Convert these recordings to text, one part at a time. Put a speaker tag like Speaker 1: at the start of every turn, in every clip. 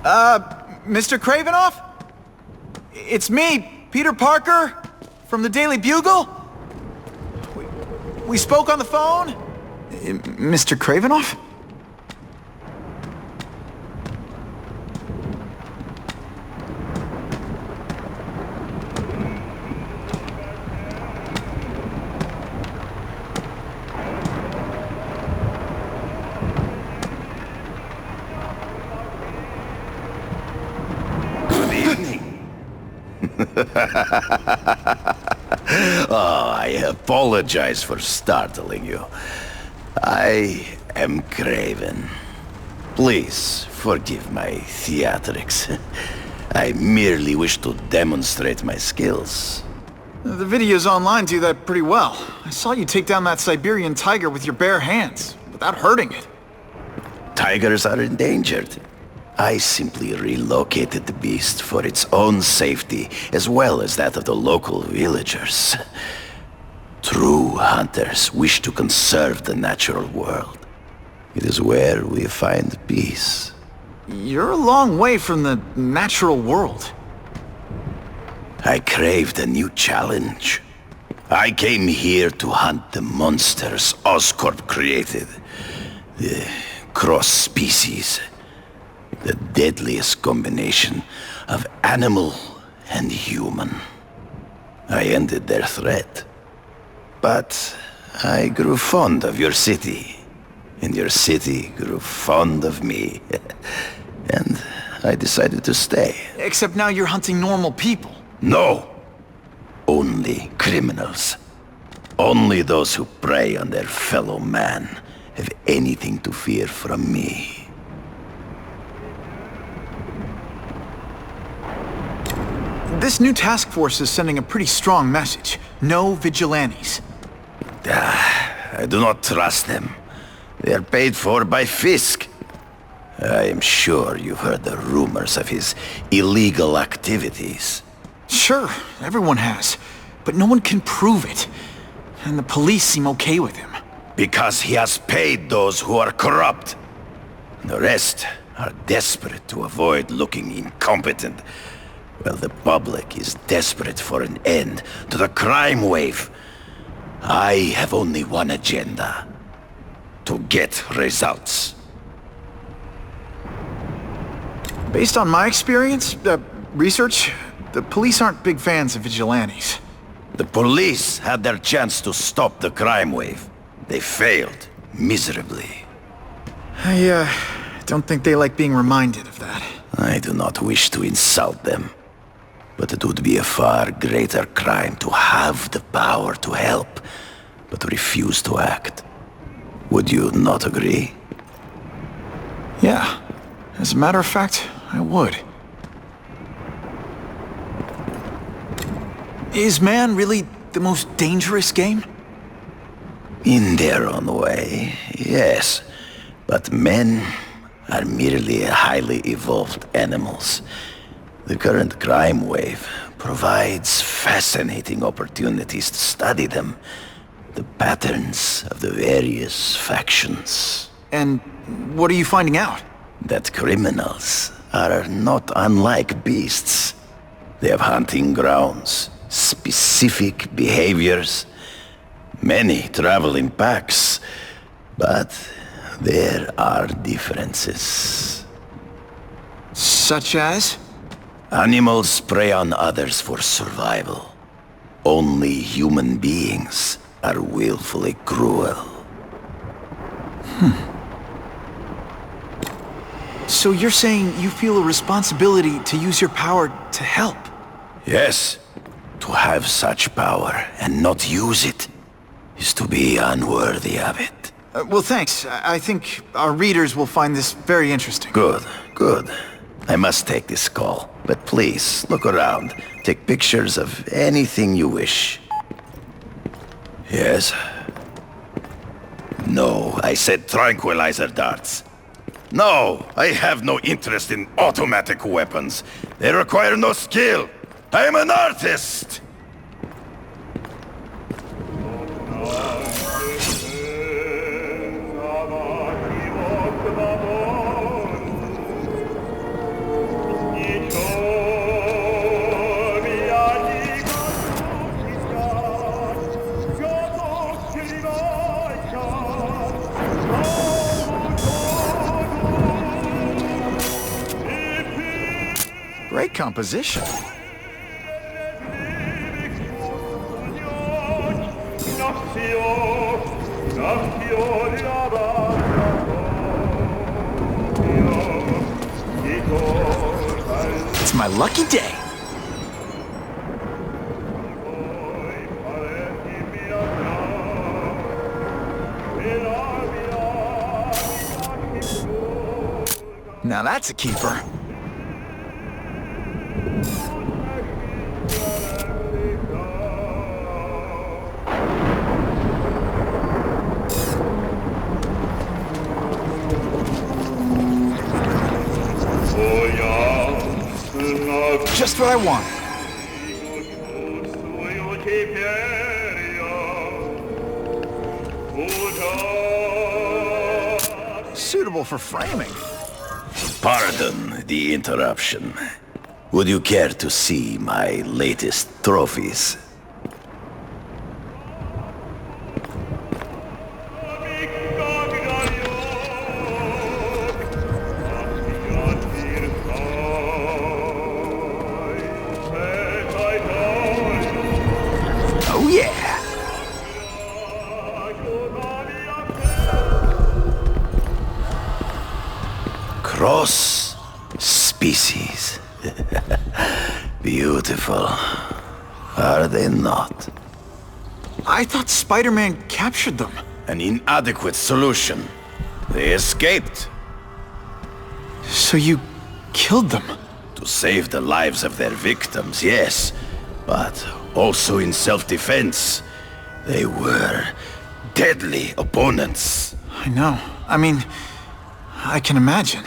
Speaker 1: Mr. Kravinoff? It's me, Peter Parker, from the Daily Bugle. We spoke on the phone? Mr. Kravinoff?
Speaker 2: Oh, I apologize for startling you. I am Craven. Please forgive my theatrics. I merely wish to demonstrate my skills.
Speaker 1: The videos online do that pretty well. I saw you take down that Siberian tiger with your bare hands, without hurting it.
Speaker 2: Tigers are endangered. I simply relocated the beast for its own safety, as well as that of the local villagers. True hunters wish to conserve the natural world. It is where we find peace.
Speaker 1: You're a long way from the natural world.
Speaker 2: I craved a new challenge. I came here to hunt the monsters Oscorp created. The cross-species. The deadliest combination of animal and human. I ended their threat. But I grew fond of your city. And your city grew fond of me. And I decided to stay.
Speaker 1: Except now you're hunting normal people.
Speaker 2: No! Only criminals. Only those who prey on their fellow man have anything to fear from me.
Speaker 1: This new task force is sending a pretty strong message. No vigilantes.
Speaker 2: I do not trust them. They are paid for by Fisk. I am sure you've heard the rumors of his illegal activities.
Speaker 1: Sure, everyone has. But no one can prove it. And the police seem okay with him.
Speaker 2: Because he has paid those who are corrupt. The rest are desperate to avoid looking incompetent. Well, the public is desperate for an end to the crime wave. I have only one agenda. To get results.
Speaker 1: Based on my experience, research, the police aren't big fans of vigilantes.
Speaker 2: The police had their chance to stop the crime wave. They failed miserably.
Speaker 1: I don't think they like being reminded of that.
Speaker 2: I do not wish to insult them. But it would be a far greater crime to have the power to help, but refuse to act. Would you not agree?
Speaker 1: Yeah. As a matter of fact, I would. Is man really the most dangerous game?
Speaker 2: In their own way, yes. But men are merely highly evolved animals. The current crime wave provides fascinating opportunities to study them. The patterns of the various factions.
Speaker 1: And what are you finding out?
Speaker 2: That criminals are not unlike beasts. They have hunting grounds, specific behaviors. Many travel in packs, but there are differences.
Speaker 1: Such as?
Speaker 2: Animals prey on others for survival. Only human beings are willfully cruel.
Speaker 1: So you're saying you feel a responsibility to use your power to help?
Speaker 2: Yes. To have such power and not use it is to be unworthy of it.
Speaker 1: Well, thanks. I think our readers will find this very interesting.
Speaker 2: Good, good. I must take this call, but please, look around. Take pictures of anything you wish. Yes? No, I said tranquilizer darts. No, I have no interest in automatic weapons. They require no skill. I am an artist!
Speaker 1: Great composition. It's my lucky day. Now that's a keeper. Just what I want. Suitable for framing.
Speaker 2: Pardon the interruption. Would you care to see my latest trophies?
Speaker 1: Oh yeah!
Speaker 2: Cross species. Beautiful. Are they not?
Speaker 1: I thought Spider-Man captured them.
Speaker 2: An inadequate solution. They escaped.
Speaker 1: So you killed them?
Speaker 2: To save the lives of their victims, yes. But also in self-defense. They were deadly opponents.
Speaker 1: I know. I mean, I can imagine.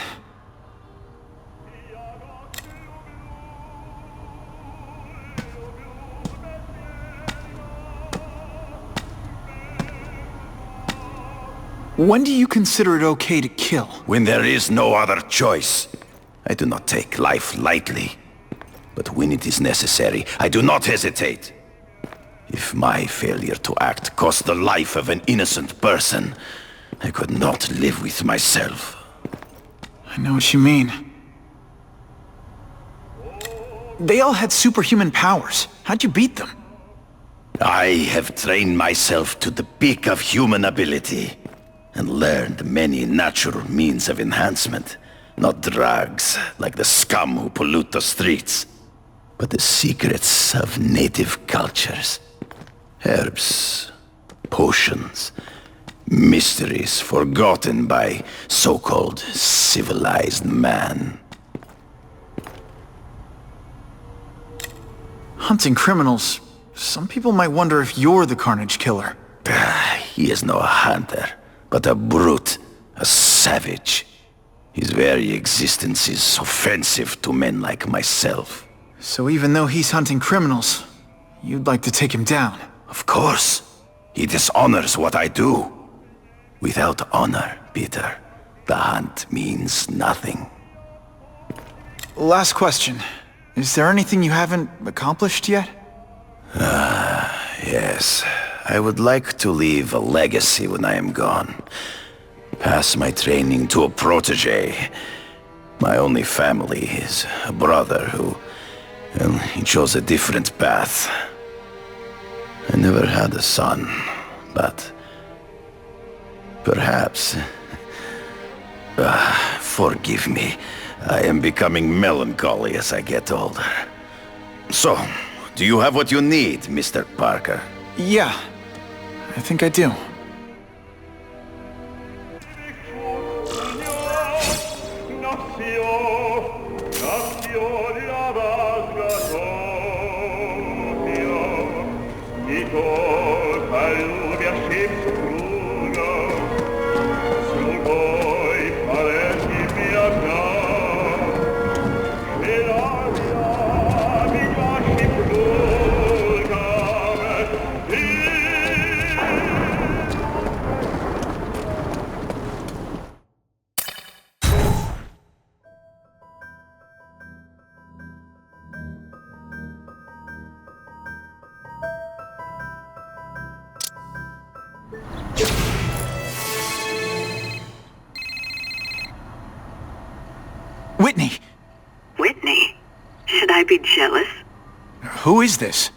Speaker 1: When do you consider it okay to kill?
Speaker 2: When there is no other choice. I do not take life lightly. But when it is necessary, I do not hesitate. If my failure to act cost the life of an innocent person, I could not live with myself.
Speaker 1: I know what you mean. They all had superhuman powers. How'd you beat them?
Speaker 2: I have trained myself to the peak of human ability, and learned many natural means of enhancement. Not drugs, like the scum who pollute the streets, but the secrets of native cultures. Herbs, potions, mysteries forgotten by so-called civilized man.
Speaker 1: Hunting criminals. Some people might wonder if you're the Carnage Killer.
Speaker 2: He is no hunter, but a brute, a savage. His very existence is offensive to men like myself.
Speaker 1: So even though he's hunting criminals, you'd like to take him down?
Speaker 2: Of course. He dishonors what I do. Without honor, Peter, the hunt means nothing.
Speaker 1: Last question. Is there anything you haven't accomplished yet?
Speaker 2: Yes. I would like to leave a legacy when I am gone. Pass my training to a protege. My only family is a brother who... well, he chose a different path. I never had a son, but... perhaps... forgive me. I am becoming melancholy as I get older. So, do you have what you need, Mr. Parker?
Speaker 1: Yeah, I think I do.
Speaker 3: Whitney? I be jealous?
Speaker 1: Who is this?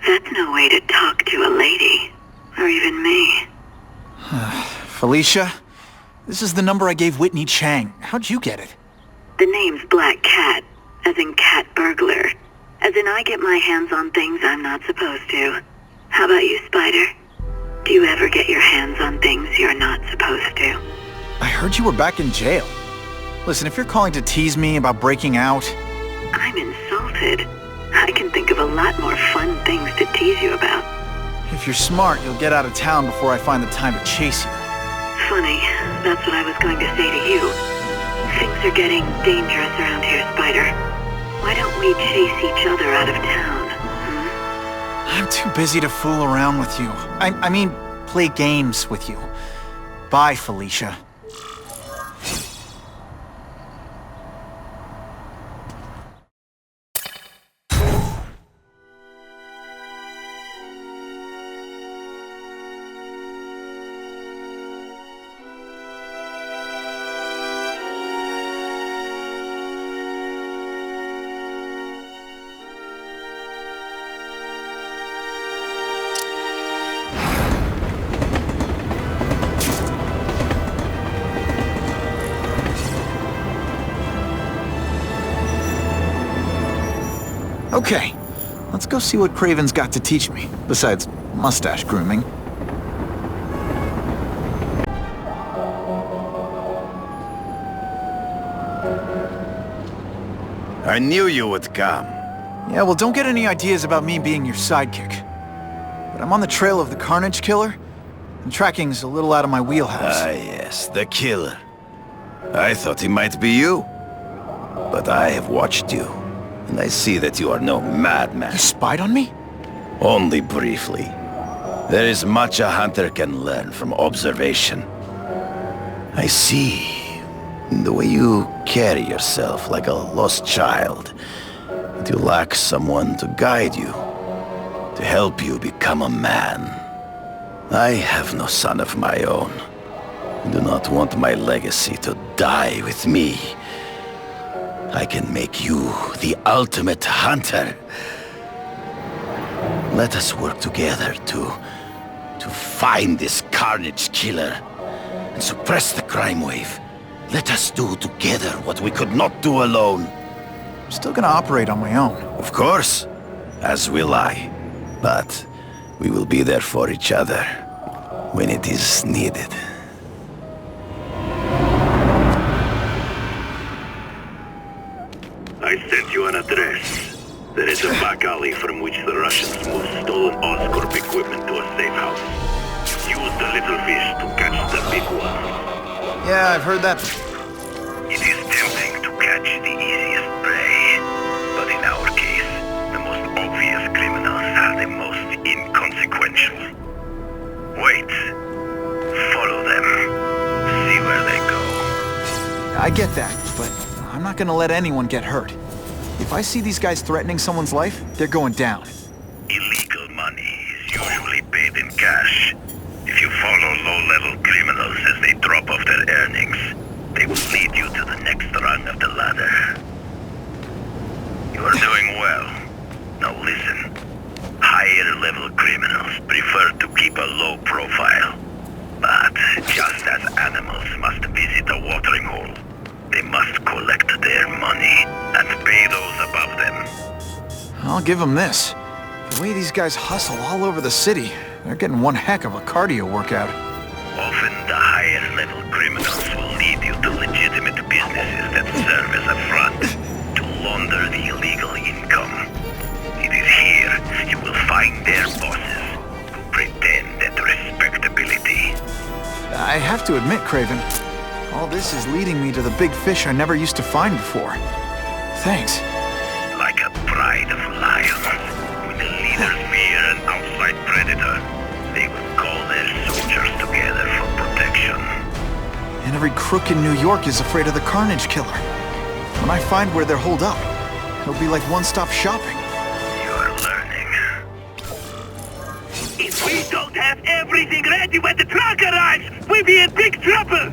Speaker 3: That's no way to talk to a lady. Or even me.
Speaker 1: Felicia? This is the number I gave Whitney Chang. How'd you get it?
Speaker 3: The name's Black Cat, as in cat burglar. As in I get my hands on things I'm not supposed to. How about you, Spider? Do you ever get your hands on things you're not supposed to?
Speaker 1: I heard you were back in jail. Listen, if you're calling to tease me about breaking out...
Speaker 3: I'm insulted. I can think of a lot more fun things to tease you about.
Speaker 1: If you're smart, you'll get out of town before I find the time to chase you.
Speaker 3: Funny, that's what I was going to say to you. Things are getting dangerous around here, Spider. Why don't we chase each other out of town,
Speaker 1: I'm too busy to fool around with you. I mean, play games with you. Bye, Felicia. Okay, let's go see what Craven's got to teach me, besides mustache grooming.
Speaker 2: I knew you would come.
Speaker 1: Yeah, well, don't get any ideas about me being your sidekick. But I'm on the trail of the Carnage Killer, and tracking's a little out of my wheelhouse.
Speaker 2: Ah, yes, the killer. I thought he might be you. But I have watched you, and I see that you are no madman.
Speaker 1: You spied on me?
Speaker 2: Only briefly. There is much a hunter can learn from observation. I see the way you carry yourself like a lost child. That you lack someone to guide you, to help you become a man. I have no son of my own. I do not want my legacy to die with me. I can make you the ultimate hunter. Let us work together to find this Carnage Killer and suppress the crime wave. Let us do together what we could not do alone.
Speaker 1: I'm still gonna operate on my own.
Speaker 2: Of course, as will I. But we will be there for each other when it is needed.
Speaker 4: I sent you an address. There is a back alley from which the Russians move stolen Oscorp equipment to a safe house. Use the little fish to catch the big ones.
Speaker 1: Yeah, I've heard that.
Speaker 4: It is tempting to catch the easiest prey, but in our case, the most obvious criminals are the most inconsequential. Wait. Follow them. See where they go.
Speaker 1: I get that, but I'm not gonna let anyone get hurt. If I see these guys threatening someone's life, they're going down.
Speaker 4: Illegal money is usually paid in cash. If you follow low-level criminals as they drop off their earnings, they will lead you to the next rung of the ladder. You are doing well. Now listen. Higher-level criminals prefer to keep a low profile. But just as animals must visit a watering hole, they must collect their money and pay those above them.
Speaker 1: I'll give them this. The way these guys hustle all over the city, they're getting one heck of a cardio workout.
Speaker 4: Often the higher-level criminals will lead you to legitimate businesses that serve as a front to launder the illegal income. It is here you will find their bosses who pretend at respectability.
Speaker 1: I have to admit, Craven, all this is leading me to the big fish I never used to find before. Thanks.
Speaker 4: Like a pride of lions, when the leaders fear an outside predator, they will call their soldiers together for protection.
Speaker 1: And every crook in New York is afraid of the Carnage Killer. When I find where they're holed up, it'll be like one-stop shopping.
Speaker 4: You are learning. If we don't have everything ready when the truck arrives, we'll be in big trouble!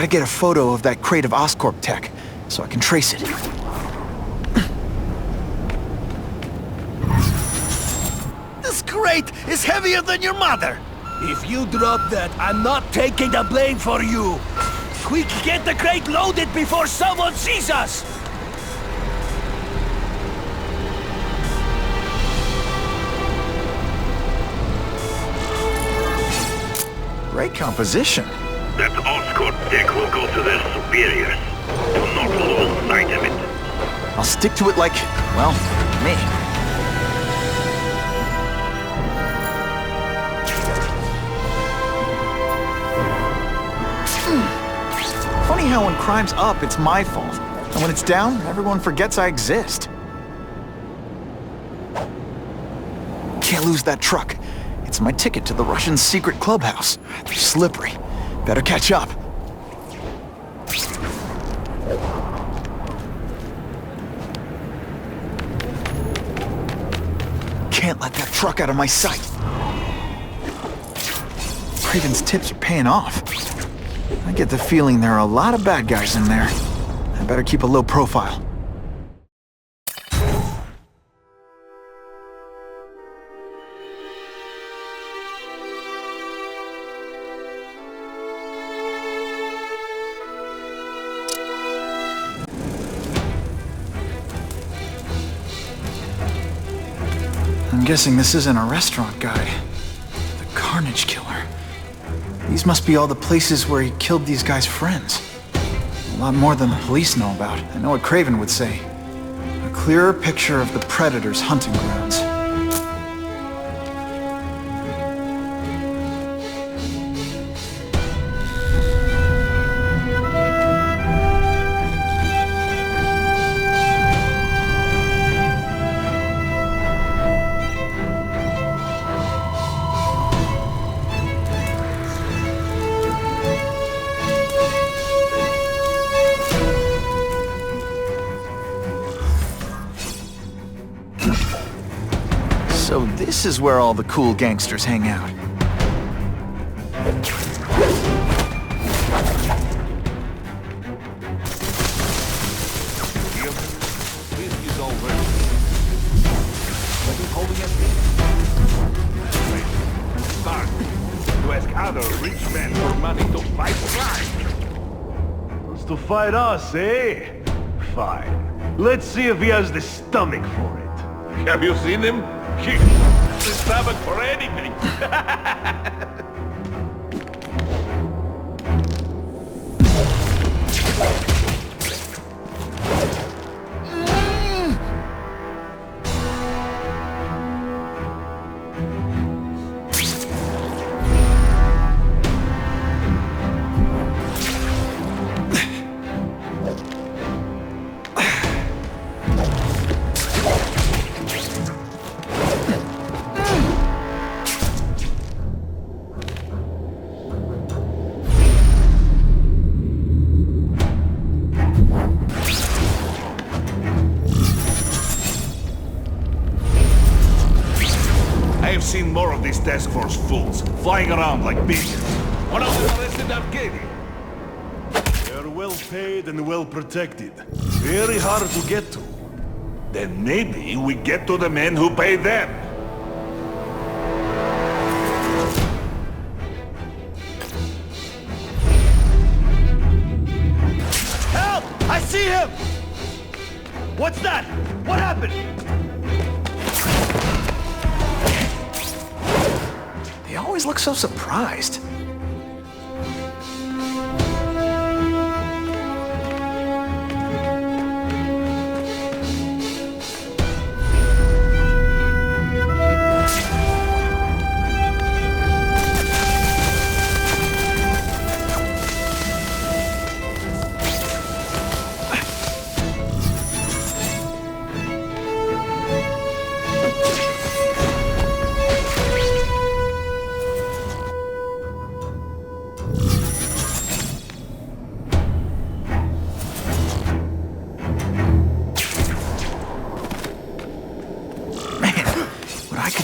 Speaker 1: Gotta get a photo of that crate of Oscorp tech, so I can trace it.
Speaker 5: This crate is heavier than your mother! If you drop that, I'm not taking the blame for you! Quick, get the crate loaded before someone sees us!
Speaker 1: Great composition.
Speaker 4: That Oscorp tech will go to their superiors. Do not lose sight of it.
Speaker 1: I'll stick to it like, well, me. Funny how when crime's up, it's my fault. And when it's down, everyone forgets I exist. Can't lose that truck. It's my ticket to the Russian secret clubhouse. They're slippery. Better catch up. Can't let that truck out of my sight. Craven's tips are paying off. I get the feeling there are a lot of bad guys in there. I better keep a low profile. I'm guessing this isn't a restaurant guide. The Carnage Killer. These must be all the places where he killed these guys' friends. A lot more than the police know about. I know what Craven would say. A clearer picture of the Predator's hunting grounds. So this is where all the cool gangsters hang out.
Speaker 5: Whiskey's over. What are you holding at me? Start to ask other rich men for money to fight crime.
Speaker 6: Wants to fight us, eh? Fine. Let's see if he has the stomach for it.
Speaker 5: Have you seen him? He the stomach for anything.
Speaker 6: I've seen more of these task force fools, flying around like pigeons.
Speaker 5: One of them arrested Arcady.
Speaker 6: They're well paid and well protected. Very hard to get to.
Speaker 5: Then maybe we get to the men who pay them.
Speaker 6: Help! I see him! What's that? What happened?
Speaker 1: They always look so surprised.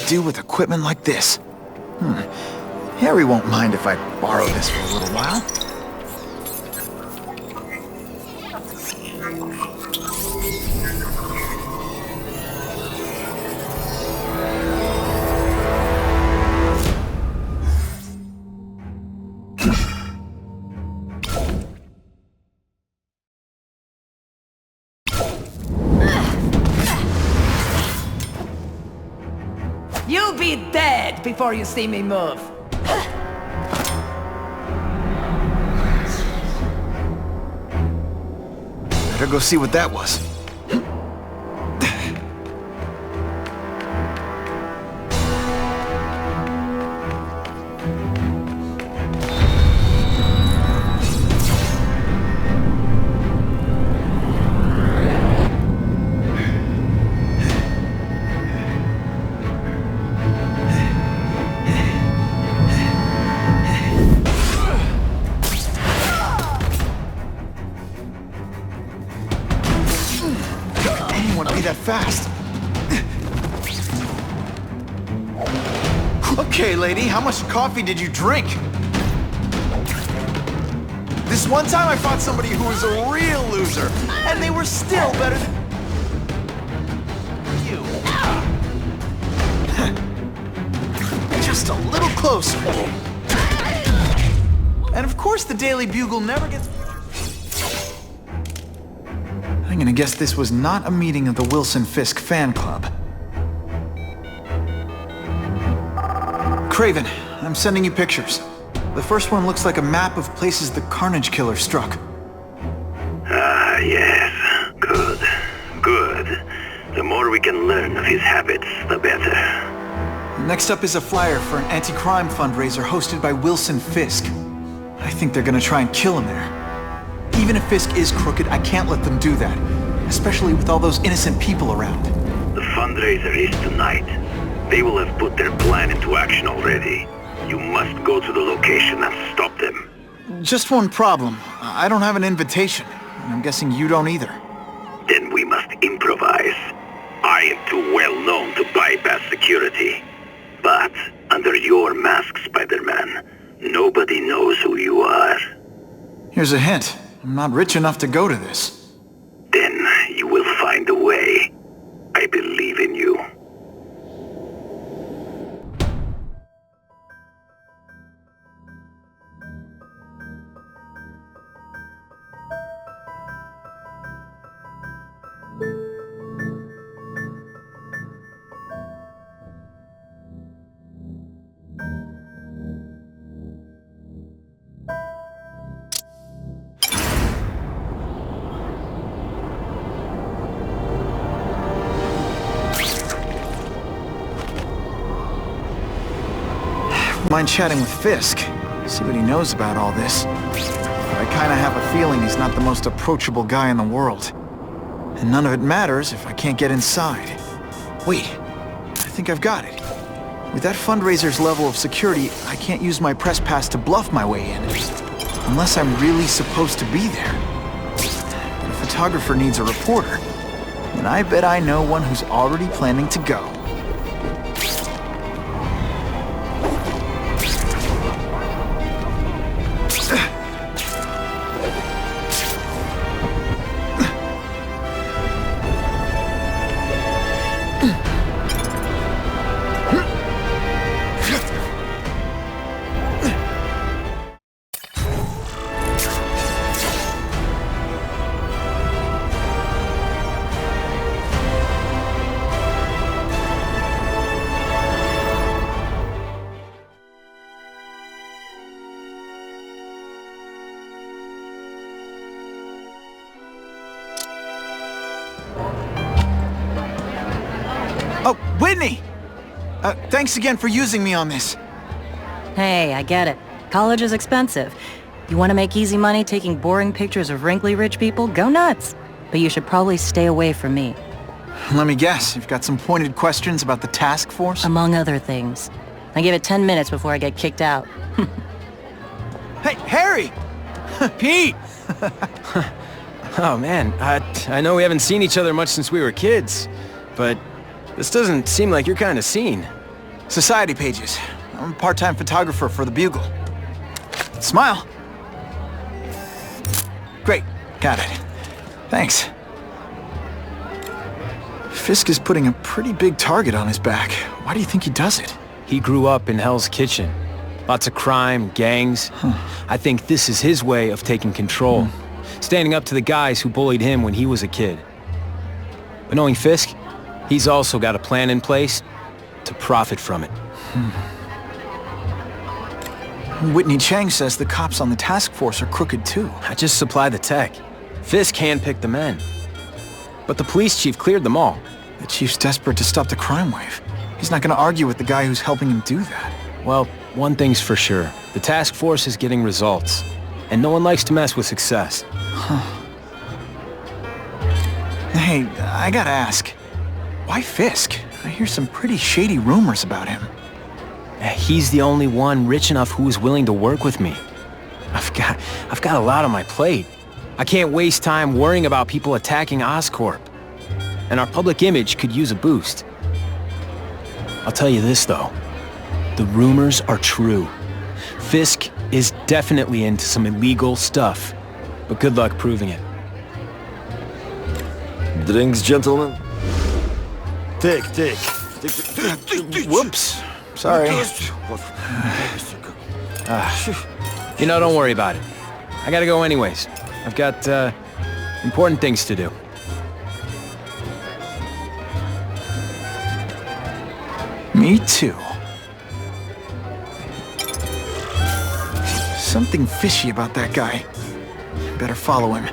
Speaker 1: Do with equipment like this? Harry won't mind if I borrow this for a little while.
Speaker 7: head before you see me move.
Speaker 1: Better go see what that was. Fast. Okay, lady, how much coffee did you drink? This one time I fought somebody who was a real loser, and they were still better than you. Just a little closer. And of course the Daily Bugle never gets... I'm gonna guess this was not a meeting of the Wilson Fisk fan club. Craven, I'm sending you pictures. The first one looks like a map of places the Carnage Killer struck.
Speaker 4: Ah, yes. Good. Good. The more we can learn of his habits, the better.
Speaker 1: Next up is a flyer for an anti-crime fundraiser hosted by Wilson Fisk. I think they're gonna try and kill him there. Even if Fisk is crooked, I can't let them do that. Especially with all those innocent people around.
Speaker 4: The fundraiser is tonight. They will have put their plan into action already. You must go to the location and stop them.
Speaker 1: Just one problem. I don't have an invitation. And I'm guessing you don't either.
Speaker 4: Then we must improvise. I am too well known to bypass security. But under your mask, Spider-Man, nobody knows who you are.
Speaker 1: Here's a hint. I'm not rich enough to go to this.
Speaker 4: Then you will find a way. I believe in you.
Speaker 1: Mind chatting with Fisk, see what he knows about all this. But I kinda have a feeling he's not the most approachable guy in the world. And none of it matters if I can't get inside. Wait, I think I've got it. With that fundraiser's level of security, I can't use my press pass to bluff my way in. Unless I'm really supposed to be there. But a photographer needs a reporter. And I bet I know one who's already planning to go. Oh, Whitney! Thanks again for using me on this.
Speaker 8: Hey, I get it. College is expensive. You want to make easy money taking boring pictures of wrinkly rich people? Go nuts! But you should probably stay away from me.
Speaker 1: Let me guess, you've got some pointed questions about the task force?
Speaker 8: Among other things. I give it 10 minutes before I get kicked out.
Speaker 1: Hey, Harry!
Speaker 9: Pete! Oh man, I know we haven't seen each other much since we were kids, but this doesn't seem like your kind of scene.
Speaker 1: Society pages. I'm a part-time photographer for the Bugle. Smile. Great, got it. Thanks. Fisk is putting a pretty big target on his back. Why do you think he does it?
Speaker 9: He grew up in Hell's Kitchen. Lots of crime, gangs. I think this is his way of taking control. Standing up to the guys who bullied him when he was a kid. But knowing Fisk, he's also got a plan in place to profit from it.
Speaker 1: Whitney Chang says the cops on the task force are crooked too.
Speaker 9: I just supply the tech. Fisk handpicked the men. But the police chief cleared them all.
Speaker 1: The chief's desperate to stop the crime wave. He's not gonna argue with the guy who's helping him do that.
Speaker 9: Well, one thing's for sure. The task force is getting results. And no one likes to mess with success.
Speaker 1: Hey, I gotta ask. Why Fisk? I hear some pretty shady rumors about him.
Speaker 9: He's the only one rich enough who is willing to work with me. I've got a lot on my plate. I can't waste time worrying about people attacking Oscorp. And our public image could use a boost. I'll tell you this, though. The rumors are true. Fisk is definitely into some illegal stuff. But good luck proving it.
Speaker 7: Drinks, gentlemen? Take.
Speaker 1: Whoops. Sorry.
Speaker 9: Don't worry about it. I gotta go anyways. I've got, important things to do.
Speaker 1: Me too. Something fishy about that guy. Better follow him.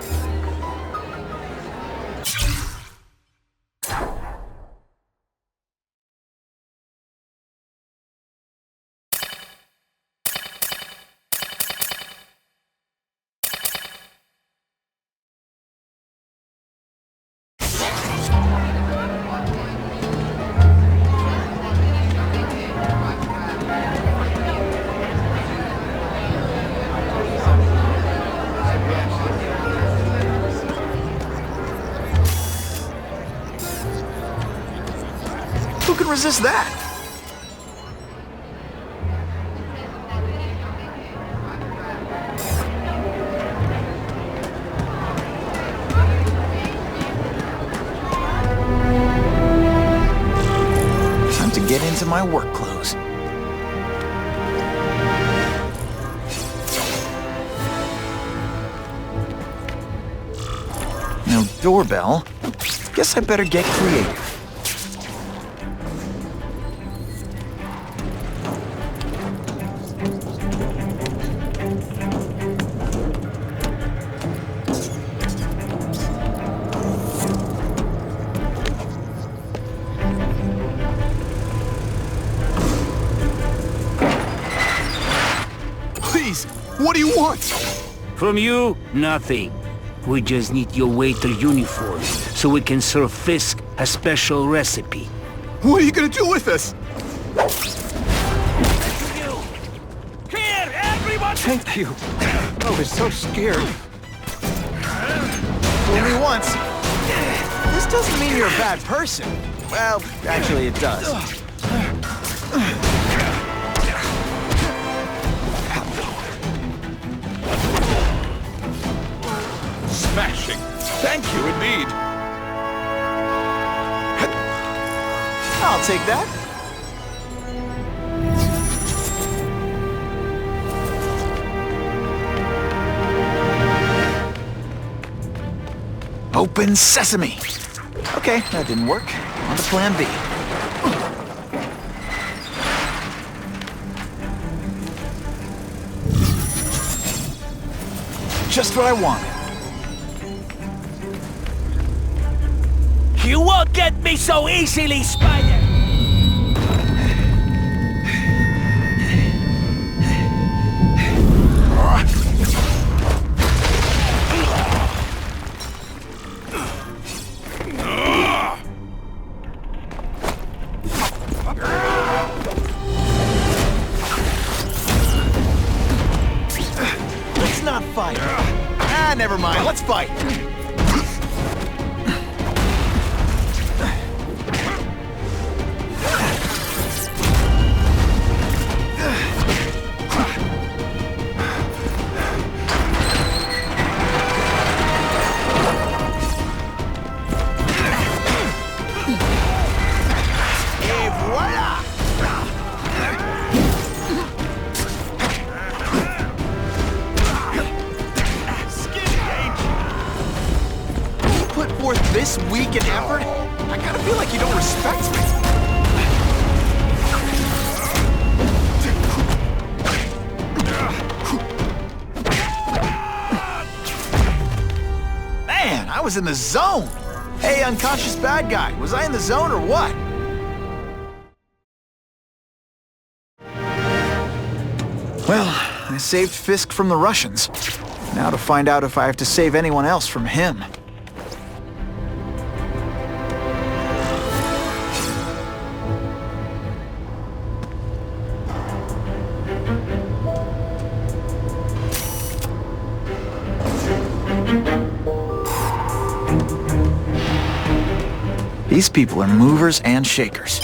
Speaker 1: Who can resist that? Time to get into my work clothes. No doorbell. Guess I better get creative.
Speaker 5: What do you want?
Speaker 10: From you, nothing. We just need your waiter uniform so we can serve Fisk a special recipe.
Speaker 5: What are you gonna do with us?
Speaker 10: Here, everyone!
Speaker 1: Thank you. I was so scared. Fool me once. This doesn't mean you're a bad person. Well, actually it does.
Speaker 5: Smashing. Thank you indeed.
Speaker 1: I'll take that. Open sesame. Okay, that didn't work. On to plan B. Just what I wanted.
Speaker 10: You won't get me so easily, Spider!
Speaker 1: Let's not fight. Ah, never mind. Let's fight. This weak and effort? I gotta feel like you don't respect me. was in the zone! Hey, unconscious bad guy, was I in the zone or what? Well, I saved Fisk from the Russians. Now to find out if I have to save anyone else from him. These people are movers and shakers.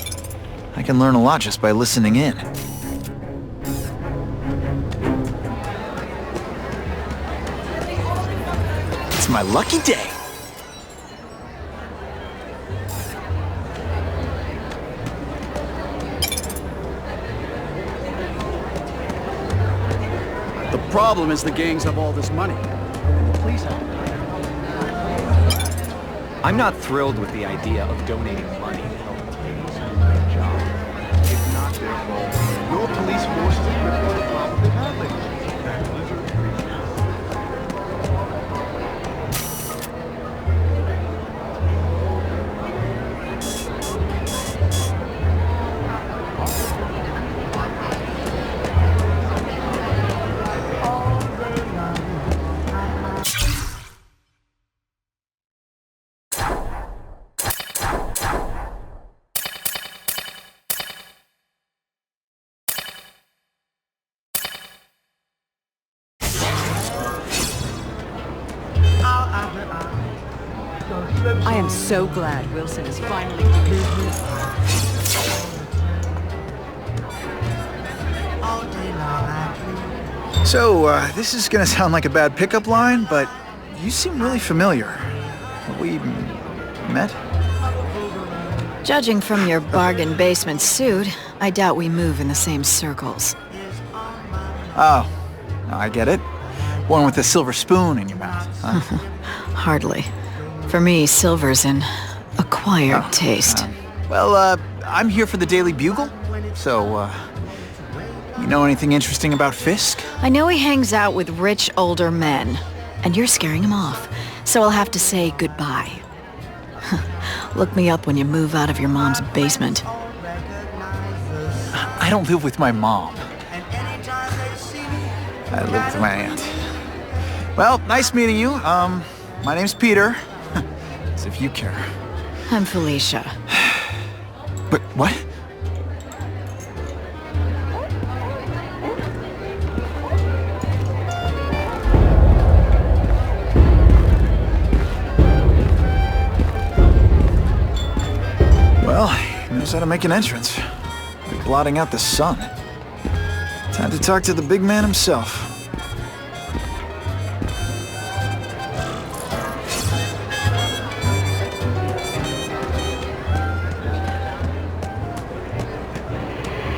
Speaker 1: I can learn a lot just by listening in. It's my lucky day.
Speaker 11: The problem is the gangs have all this money. And the police have it.
Speaker 12: I'm not thrilled with the idea of donating money to help police do their job.
Speaker 6: It's not their fault. Your police force is equipped with the problem they have lately.
Speaker 13: I am so glad Wilson is finally doing
Speaker 1: So, this is gonna sound like a bad pickup line, but you seem really familiar. Have we met?
Speaker 13: Judging from your bargain basement suit, I doubt we move in the same circles.
Speaker 1: Oh, I get it. One with a silver spoon in your mouth, huh?
Speaker 13: Hardly. For me, silver's an acquired taste.
Speaker 1: Well, I'm here for the Daily Bugle, so, you know anything interesting about Fisk?
Speaker 13: I know he hangs out with rich older men, and you're scaring him off, so I'll have to say goodbye. Look me up when you move out of your mom's basement.
Speaker 1: I don't live with my mom. I live with my aunt. Well, nice meeting you. My name's Peter. As if you care.
Speaker 13: I'm Felicia.
Speaker 1: But what? Well, he knows how to make an entrance. Like blotting out the sun. Time to talk to the big man himself.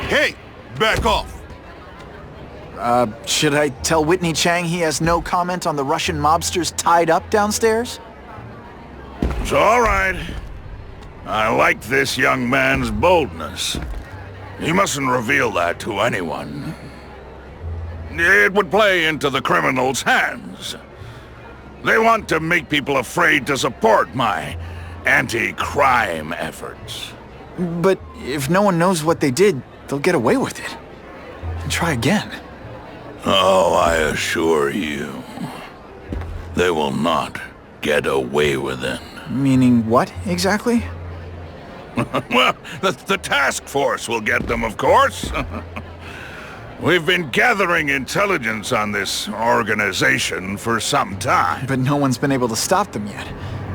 Speaker 14: Hey, back off.
Speaker 1: Should I tell Whitney Chang he has no comment on the Russian mobsters tied up downstairs?
Speaker 14: It's all right. I like this young man's boldness. He mustn't reveal that to anyone. It would play into the criminals' hands. They want to make people afraid to support my anti-crime efforts.
Speaker 1: But if no one knows what they did, they'll get away with it. And try again.
Speaker 14: Oh, I assure you, they will not get away with it.
Speaker 1: Meaning what, exactly?
Speaker 14: Well, the task force will get them, of course. We've been gathering intelligence on this organization for some time.
Speaker 1: But no one's been able to stop them yet.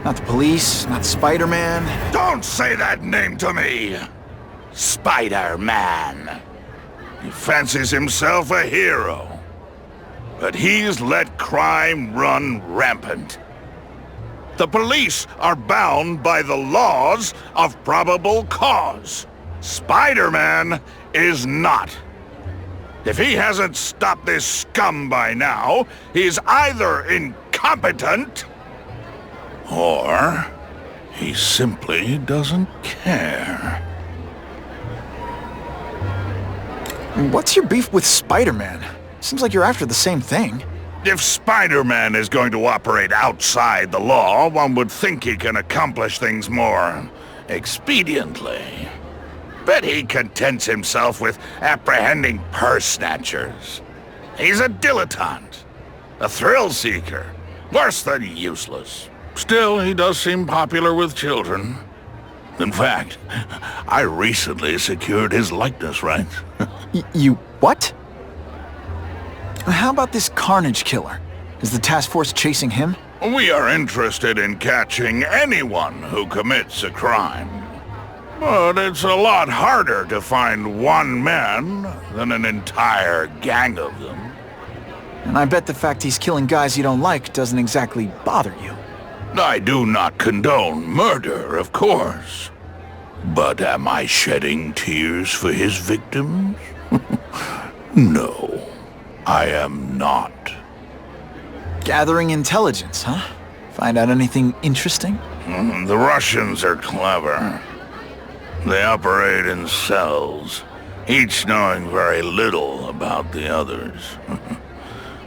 Speaker 1: Not the police, not Spider-Man.
Speaker 14: Don't say that name to me! Spider-Man. He fancies himself a hero. But he's let crime run rampant. The police are bound by the laws of probable cause. Spider-Man is not. If he hasn't stopped this scum by now, he's either incompetent, or he simply doesn't care.
Speaker 1: What's your beef with Spider-Man? Seems like you're after the same thing.
Speaker 14: If Spider-Man is going to operate outside the law, one would think he can accomplish things more expediently. But he contents himself with apprehending purse snatchers. He's a dilettante, a thrill seeker, worse than useless. Still, he does seem popular with children. In fact, I recently secured his likeness rights.
Speaker 1: You what? How about this Carnage Killer? Is the task force chasing him?
Speaker 14: We are interested in catching anyone who commits a crime. But it's a lot harder to find one man than an entire gang of them.
Speaker 1: And I bet the fact he's killing guys you don't like doesn't exactly bother you.
Speaker 14: I do not condone murder, of course. But am I shedding tears for his victims? No, I am not.
Speaker 1: Gathering intelligence, huh? Find out anything interesting?
Speaker 14: The Russians are clever. They operate in cells, each knowing very little about the others.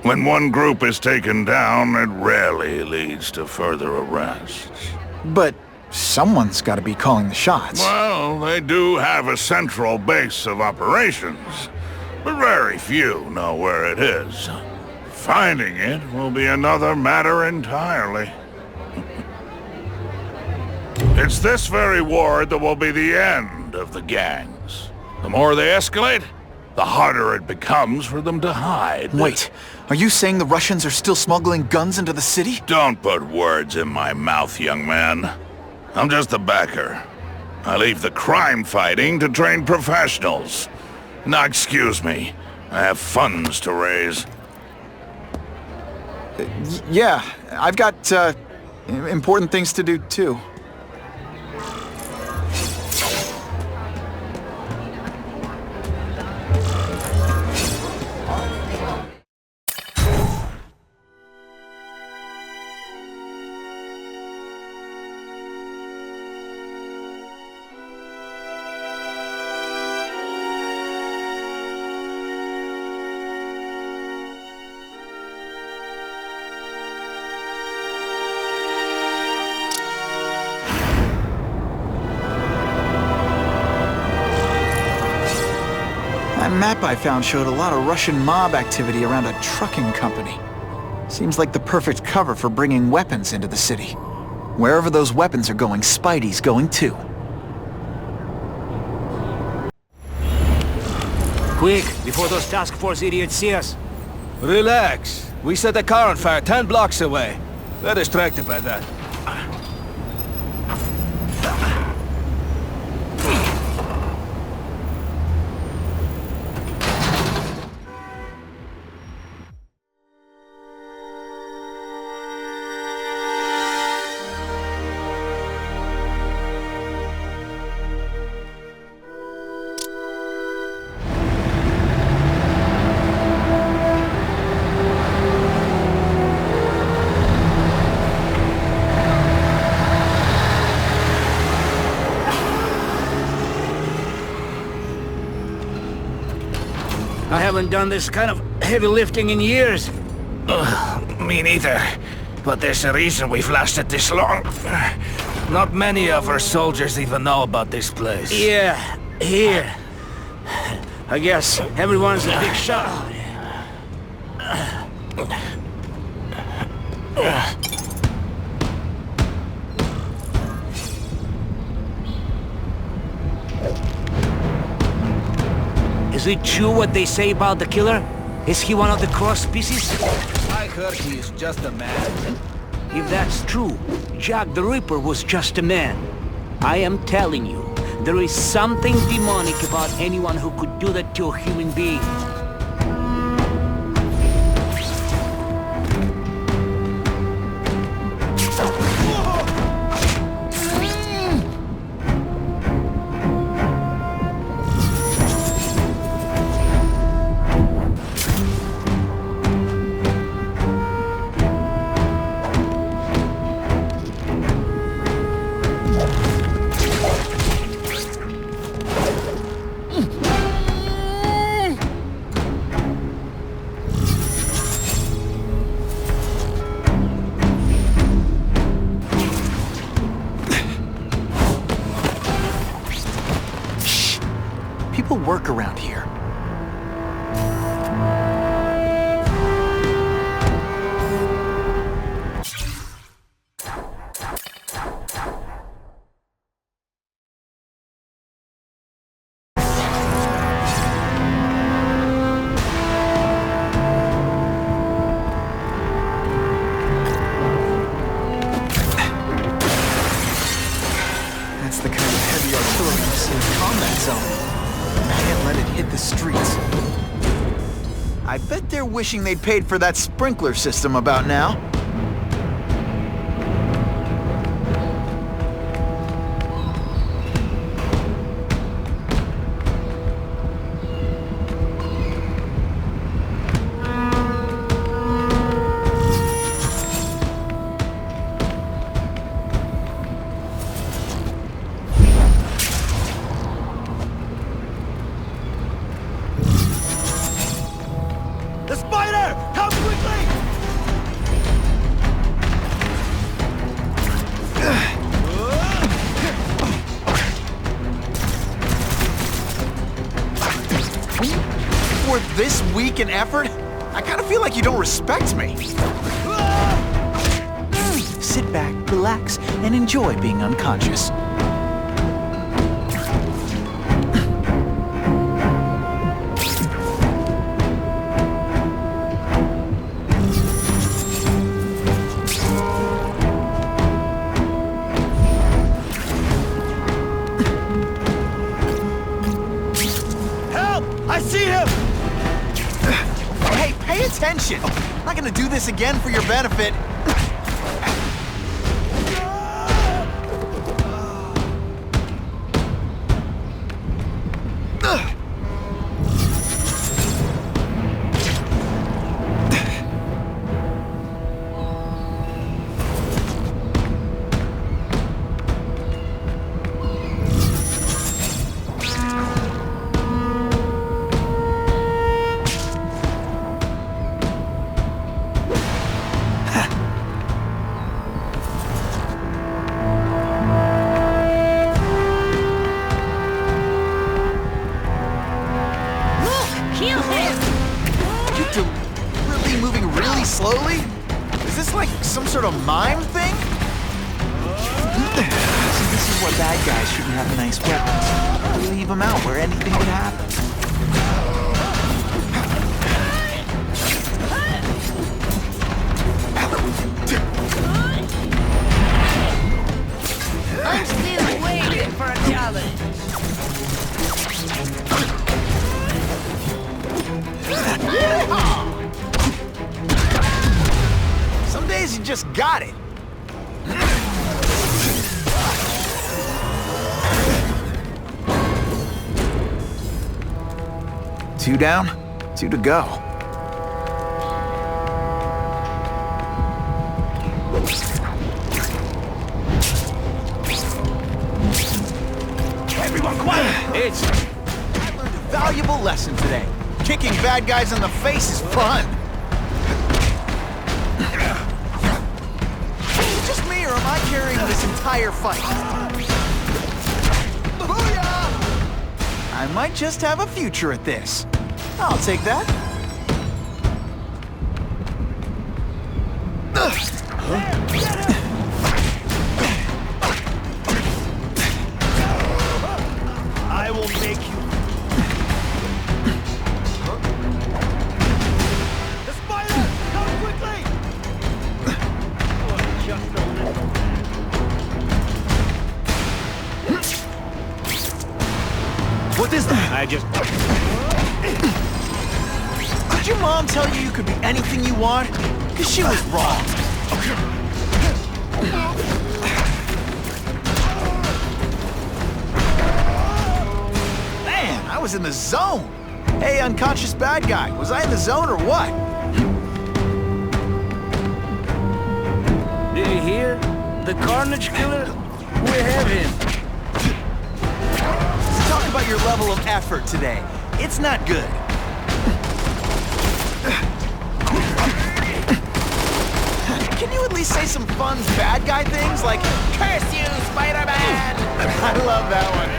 Speaker 14: When one group is taken down, it rarely leads to further arrests.
Speaker 1: But someone's got to be calling the shots.
Speaker 14: Well, they do have a central base of operations, but very few know where it is. Finding it will be another matter entirely. It's this very war that will be the end of the gangs. The more they escalate, the harder it becomes for them to hide.
Speaker 1: Wait, are you saying the Russians are still smuggling guns into the city?
Speaker 14: Don't put words in my mouth, young man. I'm just a backer. I leave the crime fighting to trained professionals. Now excuse me, I have funds to raise.
Speaker 1: Yeah, I've got, important things to do, too. That map I found showed a lot of Russian mob activity around a trucking company. Seems like the perfect cover for bringing weapons into the city. Wherever those weapons are going, Spidey's going too.
Speaker 10: Quick, before those task force idiots see us.
Speaker 5: Relax. We set a car on fire 10 blocks away. They're distracted by that.
Speaker 10: I haven't done this kind of heavy lifting in years.
Speaker 5: Me neither. But there's a reason we've lasted this long. Not many of our soldiers even know about this place.
Speaker 10: Yeah, here. I guess everyone's a big shot. Is it true what they say about the killer? Is he one of the cross species?
Speaker 5: I heard he is just a man.
Speaker 10: If that's true, Jack the Ripper was just a man. I am telling you, there is something demonic about anyone who could do that to a human being.
Speaker 1: work around here.
Speaker 15: I bet they're wishing they'd paid for that sprinkler system about now. This weak in effort? I kind of feel like you don't respect me.
Speaker 1: Sit back, relax, and enjoy being unconscious.
Speaker 15: Help! I see him! Pay attention! I'm not gonna do this again for your benefit. Slowly? Is this like some sort of mime thing?
Speaker 1: See, this is what bad guys shouldn't have nice weapons. We leave them out where anything could happen.
Speaker 10: I'm still waiting for a challenge.
Speaker 15: Some days you just got it. Two down, two to go.
Speaker 5: Everyone quiet!
Speaker 15: I learned a valuable lesson today. Kicking bad guys in the face is fun. Just me, or am I carrying this entire fight? Booyah! I might just have a future at this. I'll take that.
Speaker 5: I will make you. The spider! Come quickly! Oh, just a little.
Speaker 15: What is that?
Speaker 5: I just...
Speaker 15: Did your mom tell you you could be anything you want? Because she was wrong. Man, I was in the zone. Hey, unconscious bad guy, was I in the zone or what?
Speaker 10: Do you hear? The Carnage Killer? We have him.
Speaker 15: Let's talk about your level of effort today. It's not good. Can you at least say some fun bad guy things like, "Curse you, Spider-Man"? I love that one.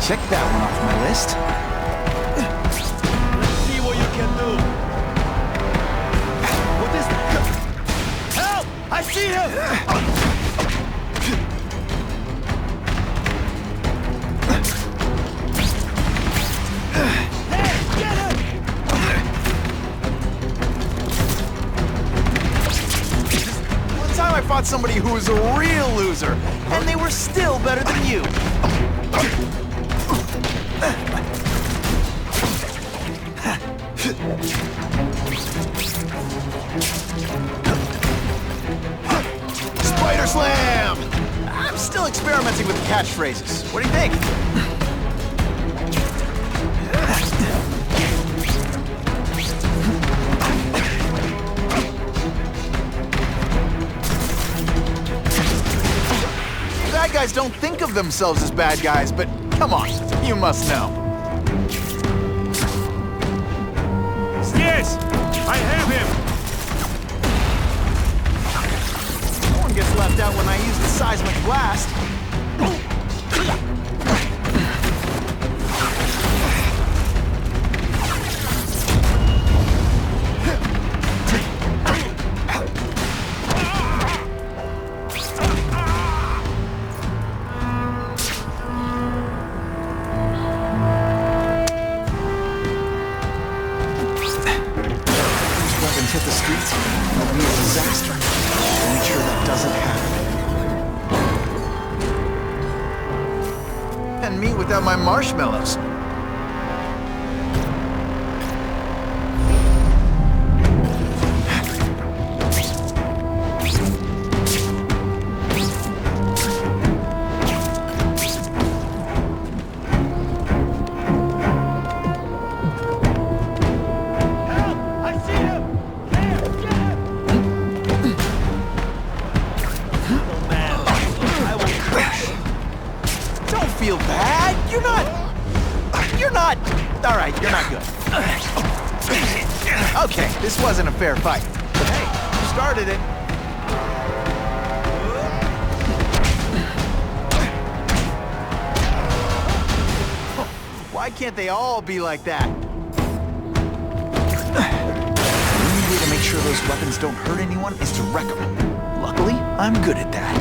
Speaker 15: Check that one off my list.
Speaker 5: Let's see what you can do. What is... Help! I see him!
Speaker 15: I fought somebody who was a real loser, and they were still better than you. Spider Slam! I'm still experimenting with the catchphrases. What do you think? Bad guys don't think of themselves as bad guys, but come on, you must know.
Speaker 5: Yes, I have him.
Speaker 15: No one gets left out when I use the seismic blast. Hit the streets, it'll be a disaster. Make sure that doesn't happen. And me without my marshmallows. Feel bad? You're not... All right, you're not good. Okay, this wasn't a fair fight. But hey, you started it. Why can't they all be like that? The only way to make sure those weapons don't hurt anyone is to wreck them. Luckily, I'm good at that.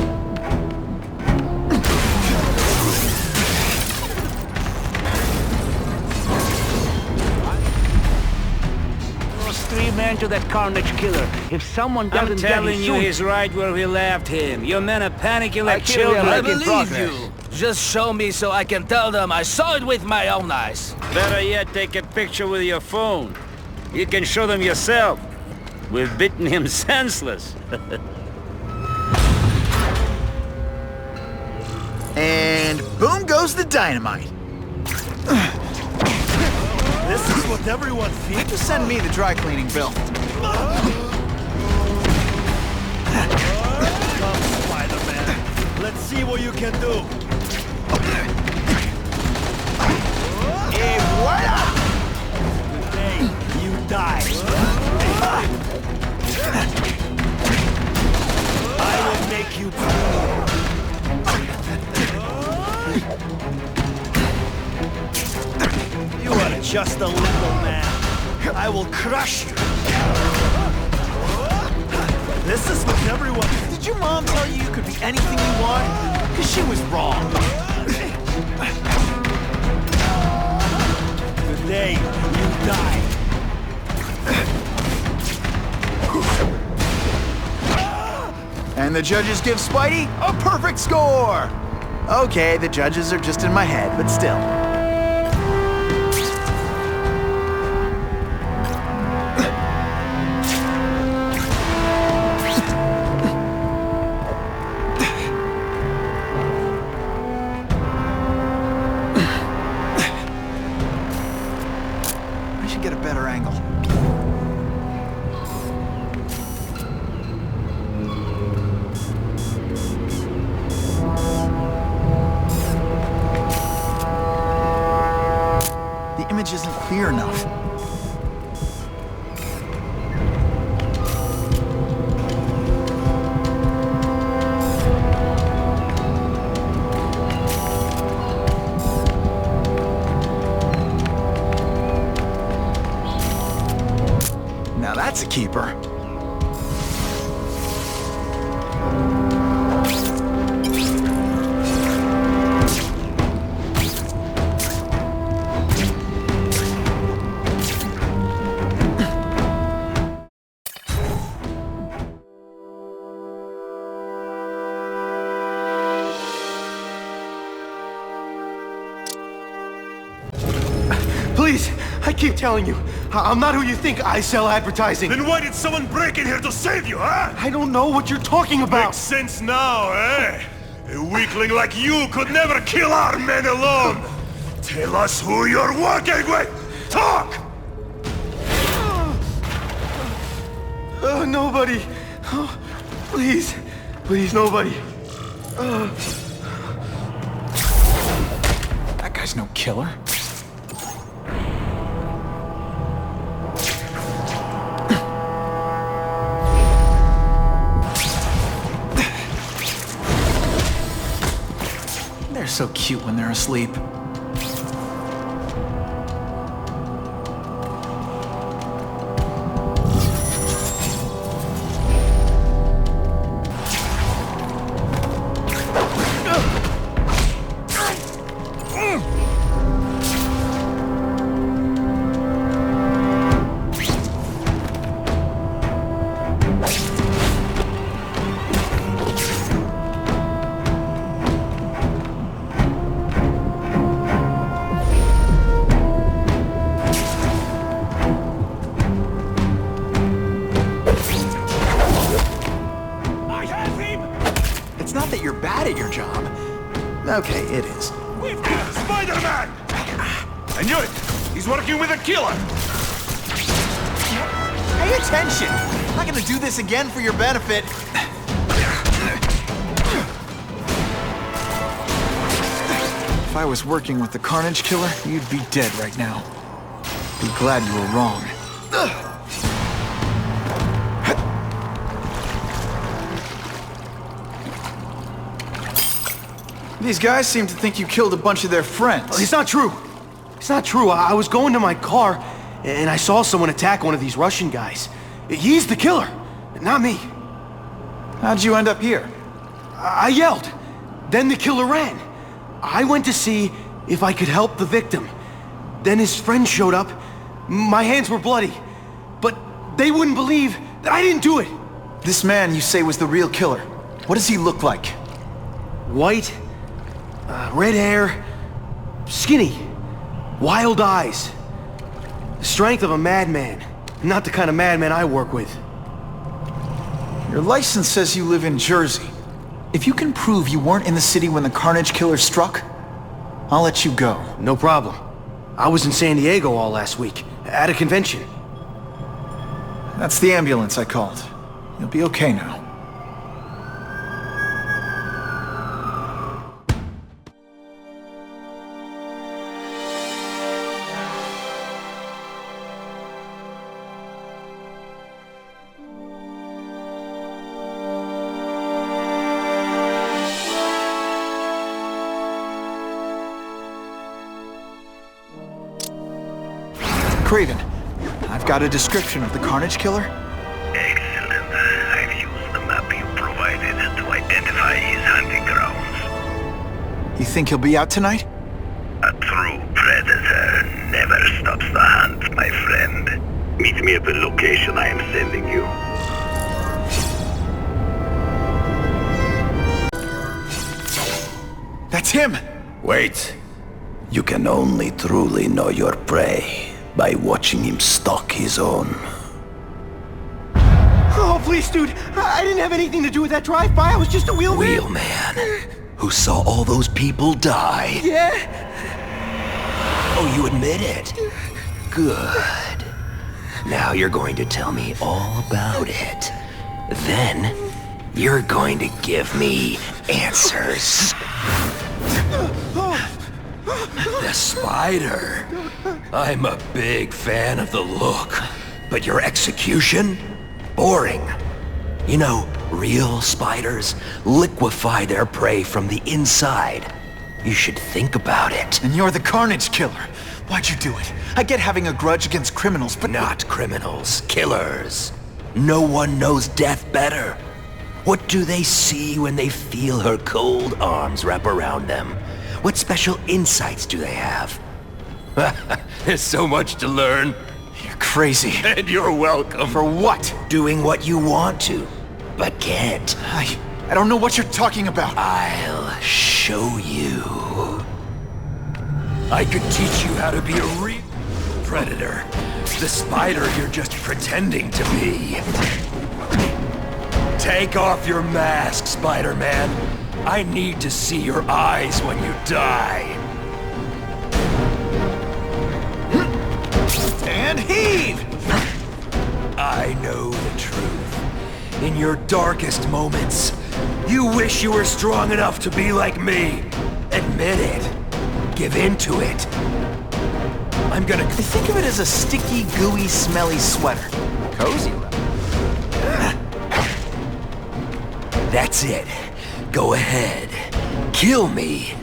Speaker 10: Three men to that Carnage Killer. If someone doesn't...
Speaker 16: I'm telling you, he's right where we left him. Your men are panicking like children.
Speaker 5: I believe you. Just show me so I can tell them I saw it with my own eyes.
Speaker 16: Better yet, take a picture with your phone. You can show them yourself. We've beaten him senseless.
Speaker 15: And boom goes the dynamite.
Speaker 5: This is what everyone feels.
Speaker 15: Just send me the dry cleaning bill.
Speaker 5: Come, Spider-Man. Let's see what you can do.
Speaker 15: Et voila!
Speaker 5: Today, you die. I will make you bleed. You are just a little man. I will crush you. This is what everyone...
Speaker 15: Did your mom tell you you could be anything you want? Because she was wrong.
Speaker 5: Today, you die.
Speaker 15: And the judges give Spidey a perfect score! Okay, the judges are just in my head, but still. Get a better angle. The image isn't clear enough.
Speaker 1: That's a keeper.
Speaker 5: Please, I keep telling you, I'm not who you think. I sell advertising.
Speaker 6: Then why did someone break in here to save you, huh?
Speaker 5: I don't know what you're talking about.
Speaker 6: Makes sense now, eh? A weakling like you could never kill our men alone. Tell us who you're working with. Talk!
Speaker 5: Nobody. Oh, please. Please, nobody.
Speaker 1: That guy's no killer. They're so cute when they're asleep. It's not that you're bad at your job. Okay, it is.
Speaker 6: We've got Spider-Man! I knew it! He's working with a killer!
Speaker 15: Pay attention! I'm not gonna do this again for your benefit.
Speaker 1: If I was working with the Carnage Killer, you'd be dead right now. Be glad you were wrong. These guys seem to think you killed a bunch of their friends.
Speaker 5: It's not true. It's not true. I was going to my car, and I saw someone attack one of these Russian guys. He's the killer, not me.
Speaker 1: How'd you end up here?
Speaker 5: I yelled. Then the killer ran. I went to see if I could help the victim. Then his friend showed up. My hands were bloody. But they wouldn't believe that I didn't do it.
Speaker 1: This man you say was the real killer. What does he look like?
Speaker 5: White, red hair, skinny, wild eyes. The strength of a madman. Not the kind of madman I work with.
Speaker 1: Your license says you live in Jersey. If you can prove you weren't in the city when the Carnage Killer struck, I'll let you go.
Speaker 5: No problem. I was in San Diego all last week, at a convention.
Speaker 1: That's the ambulance I called. You'll be okay now. Craven, I've got a description of the Carnage Killer.
Speaker 4: Excellent. I've used the map you provided to identify his hunting grounds.
Speaker 1: You think he'll be out tonight?
Speaker 4: A true predator never stops the hunt, my friend. Meet me at the location I am sending you.
Speaker 1: That's him!
Speaker 2: Wait. You can only truly know your prey by watching him stalk his own.
Speaker 5: Oh, please, dude. I didn't have anything to do with that drive-by. I was just a wheelman.
Speaker 2: Wheelman? Who saw all those people die?
Speaker 5: Yeah.
Speaker 2: Oh, you admit it? Good. Now you're going to tell me all about it. Then, you're going to give me answers. The spider. I'm a big fan of the look, but your execution? Boring. You know, real spiders liquefy their prey from the inside. You should think about it.
Speaker 1: And you're the Carnage Killer, Why'd you do it? I get having a grudge against criminals, but...
Speaker 17: Not criminals, killers. No one knows death better. What do they see when they feel her cold arms wrap around them? What special insights do they have? There's so much to learn.
Speaker 1: You're crazy.
Speaker 17: And you're welcome.
Speaker 1: For what?
Speaker 17: Doing what you want to, but can't.
Speaker 1: I don't know what you're talking about.
Speaker 17: I'll show you. I could teach you how to be a real predator. The spider you're just pretending to be. Take off your mask, Spider-Man. I need to see your eyes when you die.
Speaker 1: And heave!
Speaker 17: I know the truth. In your darkest moments, you wish you were strong enough to be like me. Admit it. Give in to it. I'm gonna...
Speaker 1: Think of it as a sticky, gooey, smelly sweater.
Speaker 17: Cozy. That's it. Go ahead. Kill me.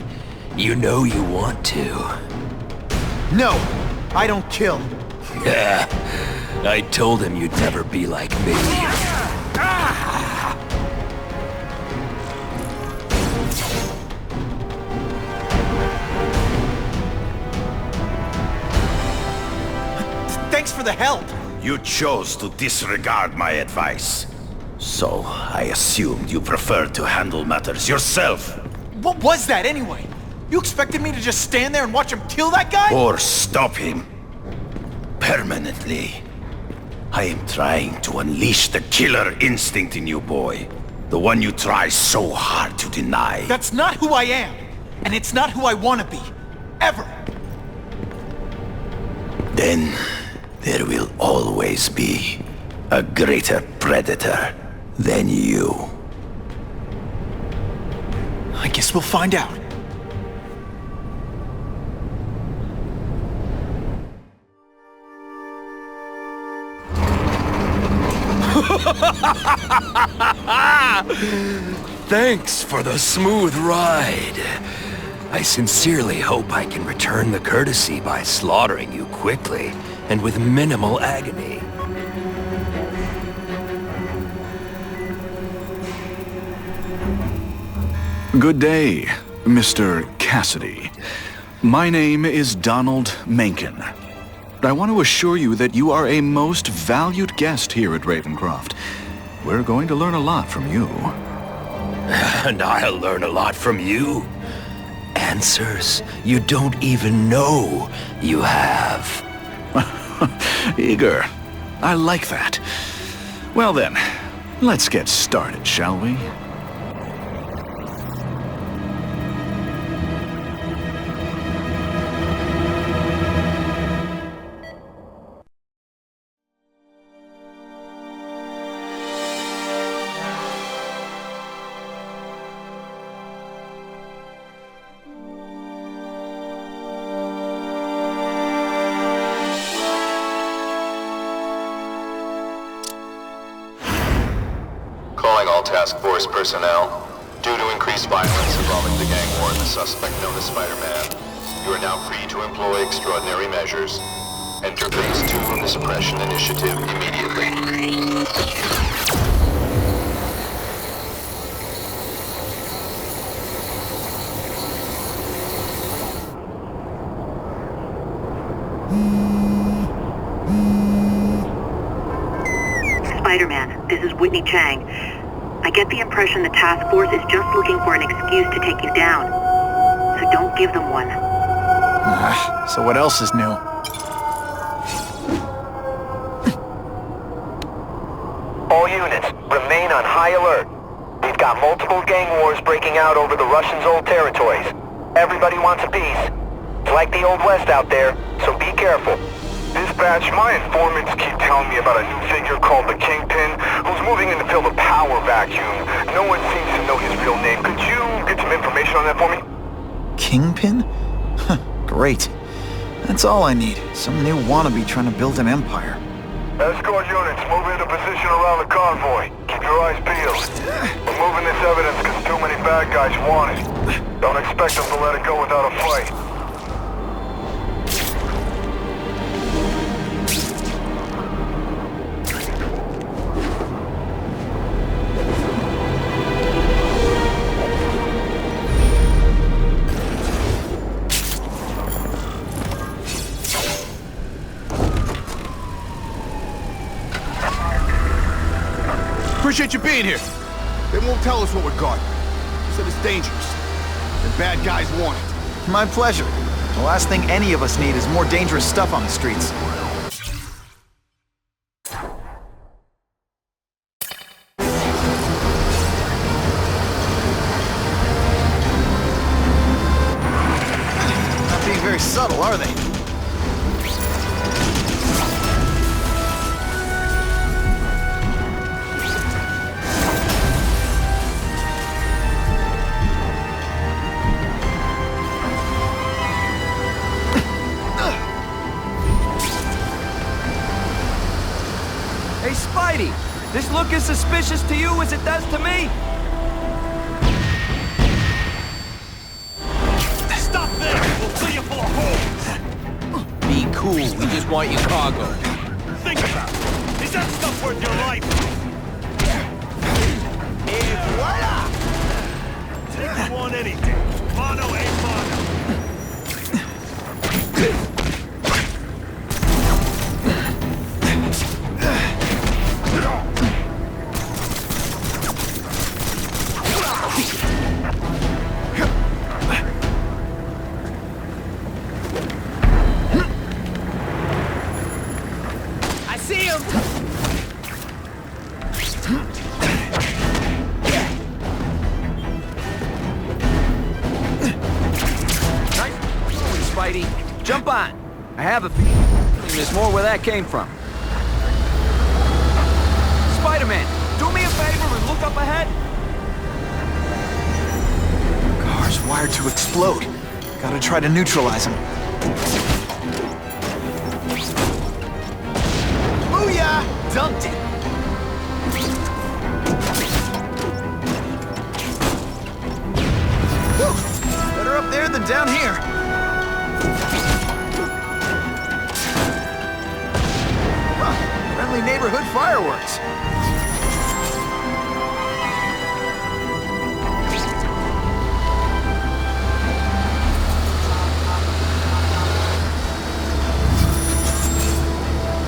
Speaker 17: You know you want to.
Speaker 1: No, I don't kill.
Speaker 17: I told him you'd never be like me.
Speaker 1: Thanks for the help.
Speaker 2: You chose to disregard my advice. So, I assumed you preferred to handle matters yourself.
Speaker 1: What was that anyway? You expected me to just stand there and watch him kill that guy?
Speaker 2: Or stop him. Permanently. I am trying to unleash the killer instinct in you, boy. The one you try so hard to deny.
Speaker 1: That's not who I am. And it's not who I want to be. Ever.
Speaker 2: Then, there will always be a greater predator than you.
Speaker 1: I guess we'll find out.
Speaker 17: Thanks for the smooth ride. I sincerely hope I can return the courtesy by slaughtering you quickly and with minimal agony.
Speaker 18: Good day, Mr. Cassidy. My name is Donald Mencken. I want to assure you that you are a most valued guest here at Ravencroft. We're going to learn a lot from you.
Speaker 17: And I'll learn a lot from you. Answers you don't even know you have.
Speaker 18: Eager. I like that. Well then, let's get started, shall we?
Speaker 19: Task Force personnel. Due to increased violence involving the gang war and the suspect known as Spider-Man, you are now free to employ extraordinary measures. Enter Phase 2 of the Suppression Initiative immediately.
Speaker 3: Spider-Man, this is Whitney Chang. I get the impression the task force is just looking for an excuse to take you down. So don't give them one.
Speaker 1: So what else is new?
Speaker 20: All units, remain on high alert. We've got multiple gang wars breaking out over the Russians' old territories. Everybody wants a piece. It's like the Old West out there, so be careful.
Speaker 6: Dispatch, my informants keep telling me about a new figure called the Kingpin, who's moving in to fill the power vacuum. No one seems to know his real name. Could you get some information on that for me?
Speaker 1: Kingpin? Great. That's all I need. Some new wannabe trying to build an empire.
Speaker 6: Escort units, move into position around the convoy. Keep your eyes peeled. We're moving this evidence because too many bad guys want it. Don't expect them to let it go without a fight.
Speaker 15: Appreciate you being here. They won't tell us what we're guarding. They said it's dangerous. The bad guys want it.
Speaker 1: My pleasure. The last thing any of us need is more dangerous stuff on the streets. Not being very subtle, are they?
Speaker 21: Hey, Spidey! This look as suspicious to you as it does to me?
Speaker 22: Stop there! We'll fill you full of holes!
Speaker 9: Be cool, we just want your cargo.
Speaker 22: Think about it! Is that stuff worth your life?
Speaker 15: Et voila!
Speaker 22: Take you on anything. Mono a mono.
Speaker 21: Jump on! I have a feeling there's more where that came from. Spider-Man, do me a favor and look up ahead.
Speaker 1: Car's wired to explode. Gotta try to neutralize him.
Speaker 15: Booyah! Dunked it!
Speaker 1: Whew. Better up there than down here. Friendly neighborhood fireworks.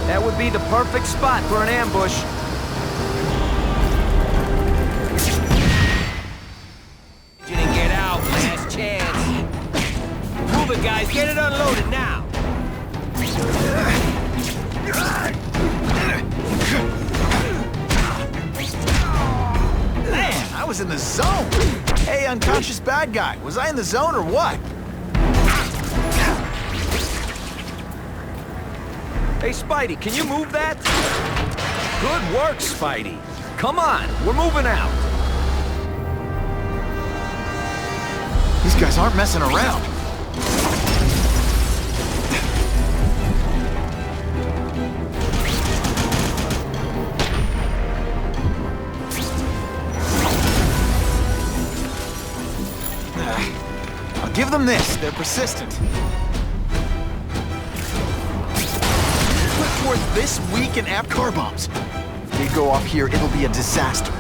Speaker 21: That would be the perfect spot for an ambush.
Speaker 9: Didn't get out, last chance. Move it, guys, get it unloaded now.
Speaker 1: Man, I was in the zone. Hey, unconscious bad guy, was I in the zone or what?
Speaker 21: Hey, Spidey, can you move that? Good work, Spidey. Come on, we're moving out.
Speaker 1: These guys aren't messing around. I'll give them this. They're persistent. Look towards this weak and apt car bombs. If they go off here, it'll be a disaster.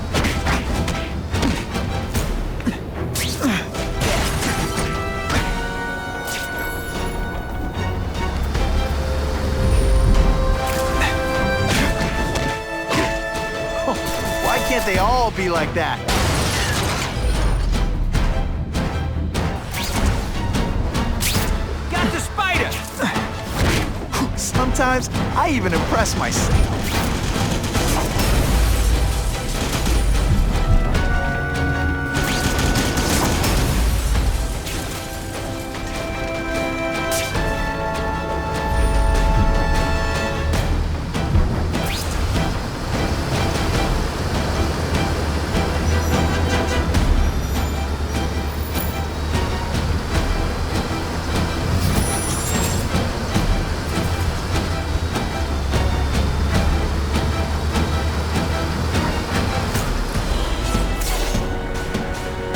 Speaker 1: Why can't they all be like that?
Speaker 21: Got the spider!
Speaker 1: Sometimes I even impress myself.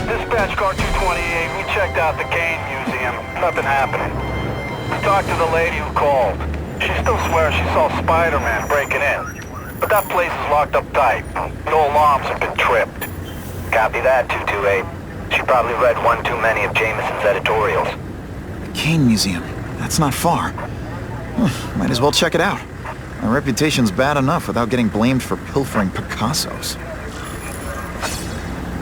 Speaker 6: Dispatch car 228, we checked out the game museum. Nothing happening. We talked to the lady who called. She still swears she saw Spider-Man breaking in. But that place is locked up tight. No alarms have been tripped.
Speaker 20: Copy that, 228. She probably read one too many of Jameson's editorials.
Speaker 1: The Kane Museum. That's not far. Might as well check it out. My reputation's bad enough without getting blamed for pilfering Picassos.